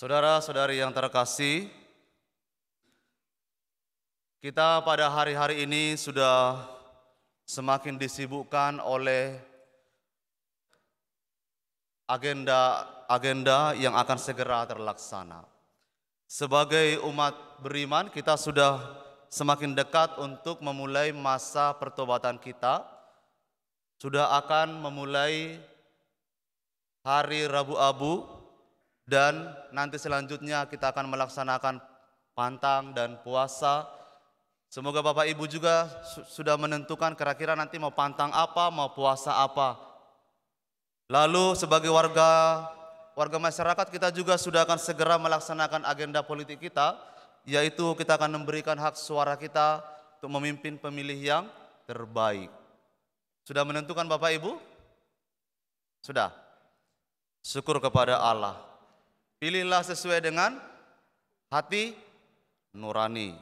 Saudara-saudari yang terkasih, kita pada hari-hari ini sudah semakin disibukkan oleh agenda-agenda yang akan segera terlaksana. Sebagai umat beriman, kita sudah semakin dekat untuk memulai masa pertobatan kita. Sudah akan memulai hari Rabu Abu, dan nanti selanjutnya kita akan melaksanakan pantang dan puasa. Semoga Bapak Ibu juga sudah menentukan kira-kira nanti mau pantang apa, mau puasa apa. Lalu sebagai warga masyarakat, kita juga sudah akan segera melaksanakan agenda politik kita, yaitu kita akan memberikan hak suara kita untuk memimpin pemilih yang terbaik. Sudah menentukan Bapak Ibu? Sudah? Syukur kepada Allah. Pilihlah sesuai dengan hati nurani.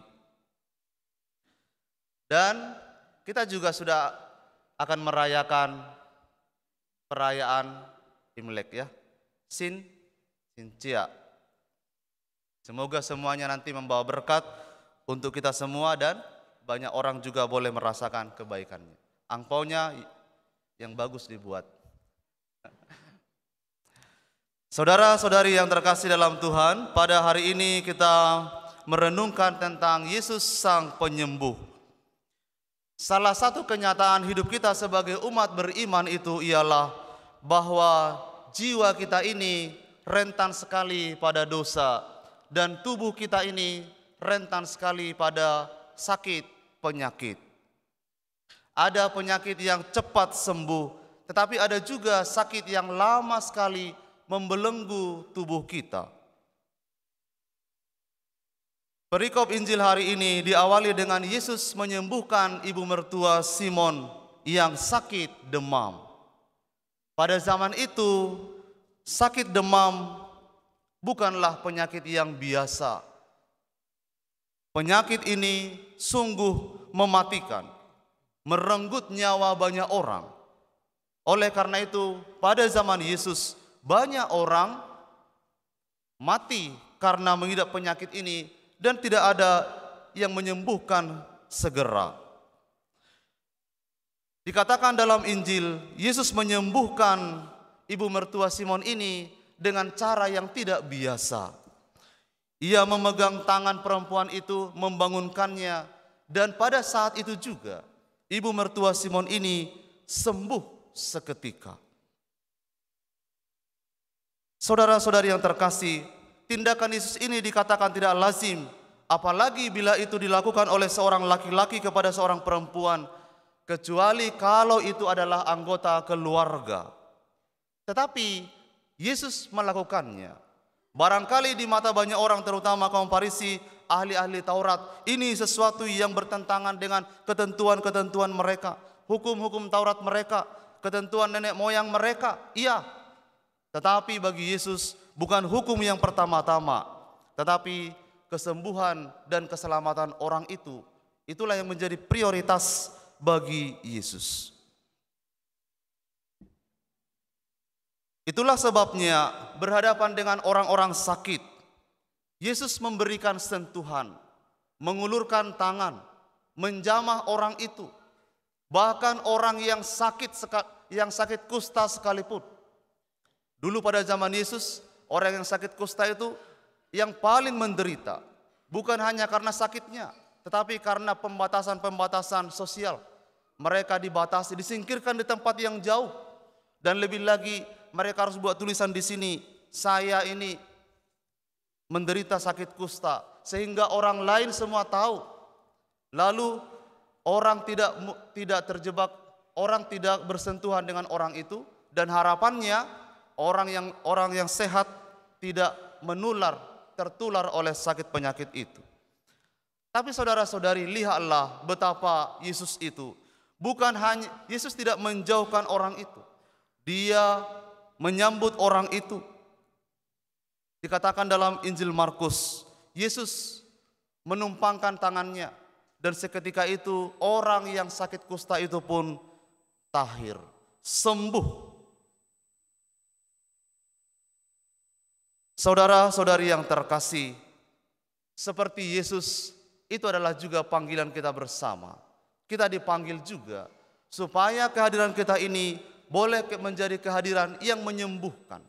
Dan kita juga sudah akan merayakan perayaan Imlek ya. Sincia. Semoga semuanya nanti membawa berkat untuk kita semua dan banyak orang juga boleh merasakan kebaikannya. Angpaunya yang bagus dibuat. Saudara-saudari yang terkasih dalam Tuhan, pada hari ini kita merenungkan tentang Yesus Sang Penyembuh. Salah satu kenyataan hidup kita sebagai umat beriman itu ialah bahwa jiwa kita ini rentan sekali pada dosa dan tubuh kita ini rentan sekali pada sakit penyakit. Ada penyakit yang cepat sembuh, tetapi ada juga sakit yang lama sekali membelenggu tubuh kita. Perikop Injil hari ini diawali dengan Yesus menyembuhkan ibu mertua Simon yang sakit demam. Pada zaman itu, sakit demam bukanlah penyakit yang biasa. Penyakit ini sungguh mematikan, merenggut nyawa banyak orang. Oleh karena itu, pada zaman Yesus, banyak orang mati karena mengidap penyakit ini dan tidak ada yang menyembuhkan segera. Dikatakan dalam Injil, Yesus menyembuhkan ibu mertua Simon ini dengan cara yang tidak biasa. Ia memegang tangan perempuan itu, membangunkannya, dan pada saat itu juga ibu mertua Simon ini sembuh seketika. Saudara-saudari yang terkasih, tindakan Yesus ini dikatakan tidak lazim, apalagi bila itu dilakukan oleh seorang laki-laki kepada seorang perempuan, kecuali kalau itu adalah anggota keluarga. Tetapi Yesus melakukannya. Barangkali di mata banyak orang, terutama kaum Farisi, ahli-ahli Taurat, ini sesuatu yang bertentangan dengan ketentuan-ketentuan mereka, hukum-hukum Taurat mereka, ketentuan nenek moyang mereka. Iya. Tetapi bagi Yesus bukan hukum yang pertama-tama, tetapi kesembuhan dan keselamatan orang itu, itulah yang menjadi prioritas bagi Yesus. Itulah sebabnya berhadapan dengan orang-orang sakit, Yesus memberikan sentuhan, mengulurkan tangan, menjamah orang itu, bahkan orang yang sakit kusta sekalipun. Dulu pada zaman Yesus, orang yang sakit kusta itu yang paling menderita. Bukan hanya karena sakitnya, tetapi karena pembatasan-pembatasan sosial. Mereka dibatasi, disingkirkan di tempat yang jauh. Dan lebih lagi mereka harus buat tulisan di sini, saya ini menderita sakit kusta. Sehingga orang lain semua tahu. Lalu orang tidak terjebak, orang tidak bersentuhan dengan orang itu. Dan harapannya orang yang sehat tidak tertular oleh sakit penyakit itu. Tapi saudara-saudari, lihatlah betapa Yesus itu Yesus tidak menjauhkan orang itu. Dia menyambut orang itu. Dikatakan dalam Injil Markus, Yesus menumpangkan tangannya dan seketika itu orang yang sakit kusta itu pun tahir, sembuh. Saudara-saudari yang terkasih, seperti Yesus, itu adalah juga panggilan kita bersama. Kita dipanggil juga supaya kehadiran kita ini boleh menjadi kehadiran yang menyembuhkan,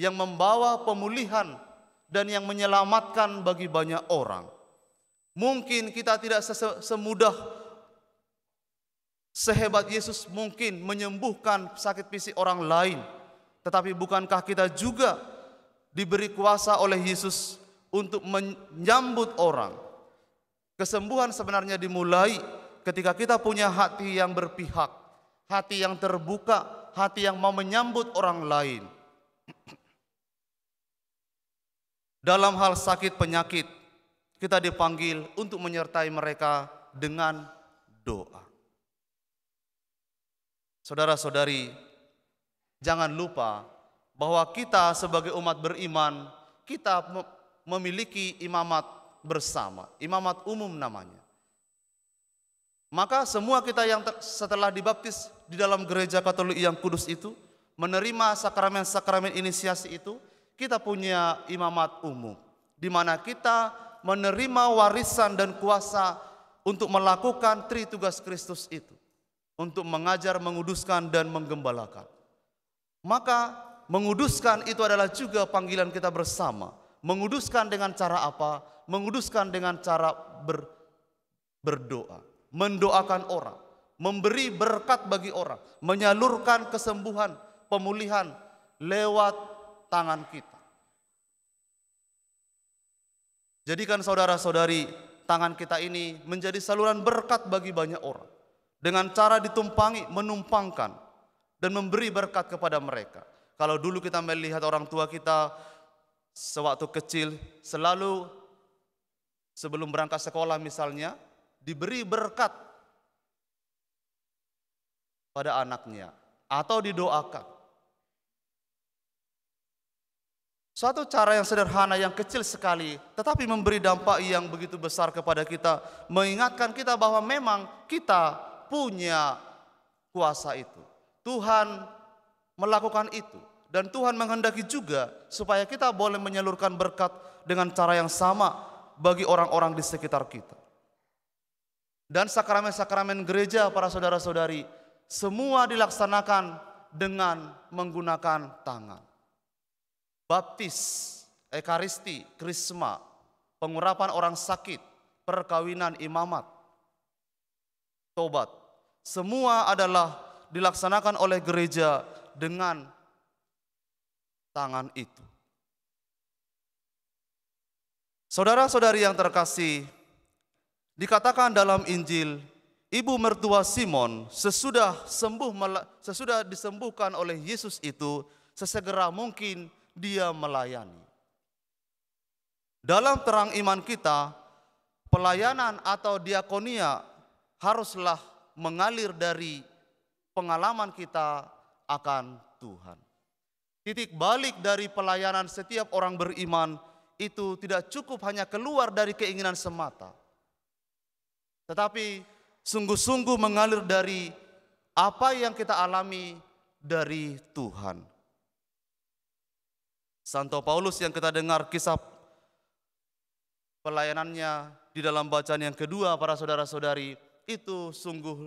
yang membawa pemulihan, dan yang menyelamatkan bagi banyak orang. Mungkin kita tidak semudah sehebat Yesus mungkin menyembuhkan sakit fisik orang lain, tetapi bukankah kita juga diberi kuasa oleh Yesus untuk menyambut orang? Kesembuhan sebenarnya dimulai ketika kita punya hati yang berpihak, hati yang terbuka, hati yang mau menyambut orang lain. Dalam hal sakit penyakit, kita dipanggil untuk menyertai mereka dengan doa. Saudara-saudari, jangan lupa bahwa kita sebagai umat beriman, kita memiliki imamat bersama, imamat umum namanya. Maka semua kita yang setelah dibaptis di dalam gereja Katolik yang kudus itu, menerima sakramen-sakramen inisiasi itu, kita punya imamat umum, di mana kita menerima warisan dan kuasa untuk melakukan tritugas Kristus itu, untuk mengajar, menguduskan, dan menggembalakan. Maka menguduskan itu adalah juga panggilan kita bersama. Menguduskan dengan cara apa? Menguduskan dengan cara berdoa, mendoakan orang, memberi berkat bagi orang, menyalurkan kesembuhan, pemulihan lewat tangan kita. Jadikan saudara-saudari tangan kita ini menjadi saluran berkat bagi banyak orang, dengan cara ditumpangi, menumpangkan, dan memberi berkat kepada mereka. Kalau dulu kita melihat orang tua kita sewaktu kecil, selalu sebelum berangkat sekolah misalnya, diberi berkat pada anaknya, atau didoakan. Suatu cara yang sederhana, yang kecil sekali, tetapi memberi dampak yang begitu besar kepada kita, mengingatkan kita bahwa memang kita punya kuasa itu. Tuhan melakukan itu, dan Tuhan menghendaki juga supaya kita boleh menyalurkan berkat dengan cara yang sama bagi orang-orang di sekitar kita. Dan sakramen-sakramen gereja, para saudara-saudari, semua dilaksanakan dengan menggunakan tangan. Baptis, ekaristi, krisma, pengurapan orang sakit, perkawinan, imamat, tobat, semua adalah dilaksanakan oleh gereja dengan tangan itu. Saudara-saudari yang terkasih, dikatakan dalam Injil, ibu mertua Simon sesudah disembuhkan oleh Yesus itu, sesegera mungkin dia melayani. Dalam terang iman kita, pelayanan atau diakonia haruslah mengalir dari pengalaman kita akan Tuhan. Titik balik dari pelayanan setiap orang beriman itu tidak cukup hanya keluar dari keinginan semata, tetapi sungguh-sungguh mengalir dari apa yang kita alami dari Tuhan. Santo Paulus yang kita dengar kisah pelayanannya di dalam bacaan yang kedua, para saudara-saudari, itu sungguh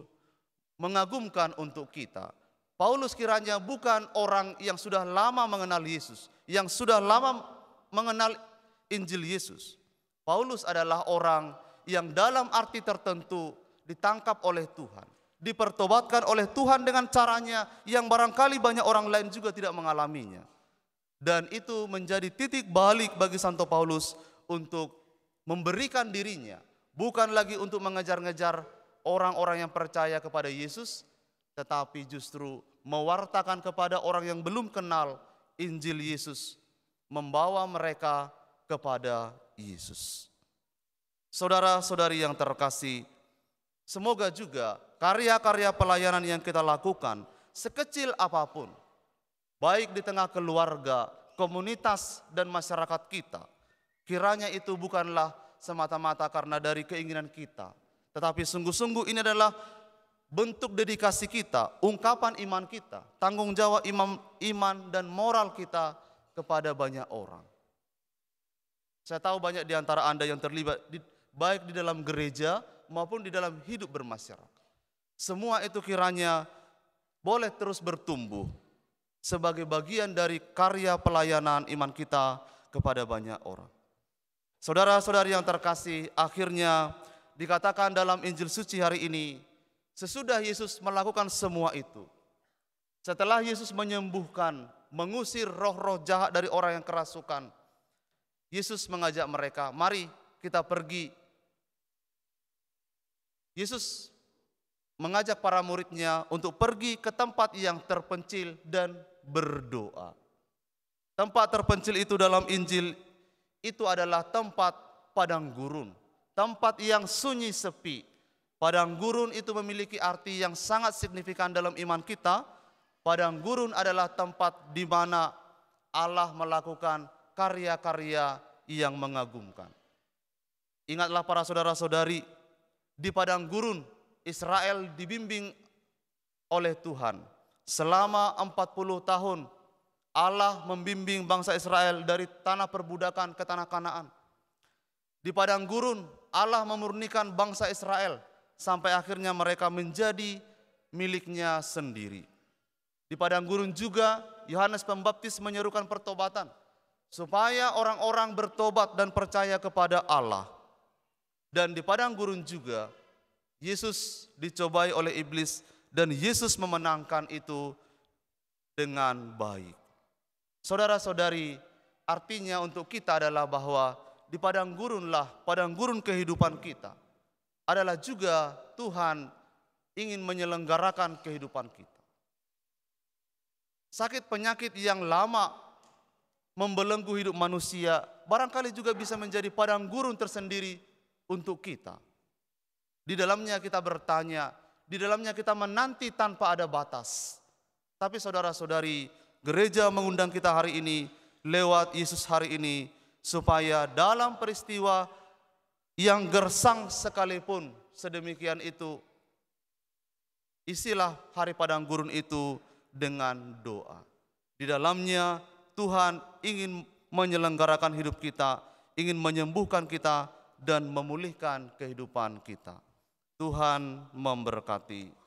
mengagumkan untuk kita. Paulus kiranya bukan orang yang sudah lama mengenal Yesus, yang sudah lama mengenal Injil Yesus. Paulus adalah orang yang dalam arti tertentu ditangkap oleh Tuhan, dipertobatkan oleh Tuhan dengan caranya yang barangkali banyak orang lain juga tidak mengalaminya. Dan itu menjadi titik balik bagi Santo Paulus untuk memberikan dirinya, bukan lagi untuk mengejar-ngejar orang-orang yang percaya kepada Yesus, tetapi justru mewartakan kepada orang yang belum kenal Injil Yesus, membawa mereka kepada Yesus. Saudara-saudari yang terkasih, semoga juga karya-karya pelayanan yang kita lakukan, sekecil apapun, baik di tengah keluarga, komunitas, dan masyarakat kita, kiranya itu bukanlah semata-mata karena dari keinginan kita, tetapi sungguh-sungguh ini adalah bentuk dedikasi kita, ungkapan iman kita, tanggung jawab iman dan moral kita kepada banyak orang. Saya tahu banyak di antara Anda yang terlibat baik di dalam gereja maupun di dalam hidup bermasyarakat. Semua itu kiranya boleh terus bertumbuh sebagai bagian dari karya pelayanan iman kita kepada banyak orang. Saudara-saudari yang terkasih, akhirnya dikatakan dalam Injil suci hari ini, sesudah Yesus melakukan semua itu, setelah Yesus menyembuhkan, mengusir roh-roh jahat dari orang yang kerasukan, Yesus mengajak mereka, mari kita pergi. Yesus mengajak para muridnya untuk pergi ke tempat yang terpencil dan berdoa. Tempat terpencil itu dalam Injil itu adalah tempat padang gurun, tempat yang sunyi sepi. Padang gurun itu memiliki arti yang sangat signifikan dalam iman kita. Padang gurun adalah tempat di mana Allah melakukan karya-karya yang mengagumkan. Ingatlah para saudara-saudari, di padang gurun Israel dibimbing oleh Tuhan. Selama 40 tahun Allah membimbing bangsa Israel dari tanah perbudakan ke tanah Kanaan. Di padang gurun Allah memurnikan bangsa Israel sampai akhirnya mereka menjadi miliknya sendiri. Di padang gurun juga Yohanes Pembaptis menyerukan pertobatan supaya orang-orang bertobat dan percaya kepada Allah. Dan di padang gurun juga Yesus dicobai oleh iblis dan Yesus memenangkan itu dengan baik. Saudara-saudari, artinya untuk kita adalah bahwa di padang gurunlah, padang gurun kehidupan kita adalah juga Tuhan ingin menyelenggarakan kehidupan kita. Sakit penyakit yang lama membelenggu hidup manusia barangkali juga bisa menjadi padang gurun tersendiri untuk kita. Di dalamnya kita bertanya, di dalamnya kita menanti tanpa ada batas. Tapi saudara-saudari, gereja mengundang kita hari ini lewat Yesus hari ini supaya dalam peristiwa yang gersang sekalipun sedemikian itu, isilah hari padang gurun itu dengan doa. Di dalamnya Tuhan ingin menyelenggarakan hidup kita, ingin menyembuhkan kita dan memulihkan kehidupan kita. Tuhan memberkati.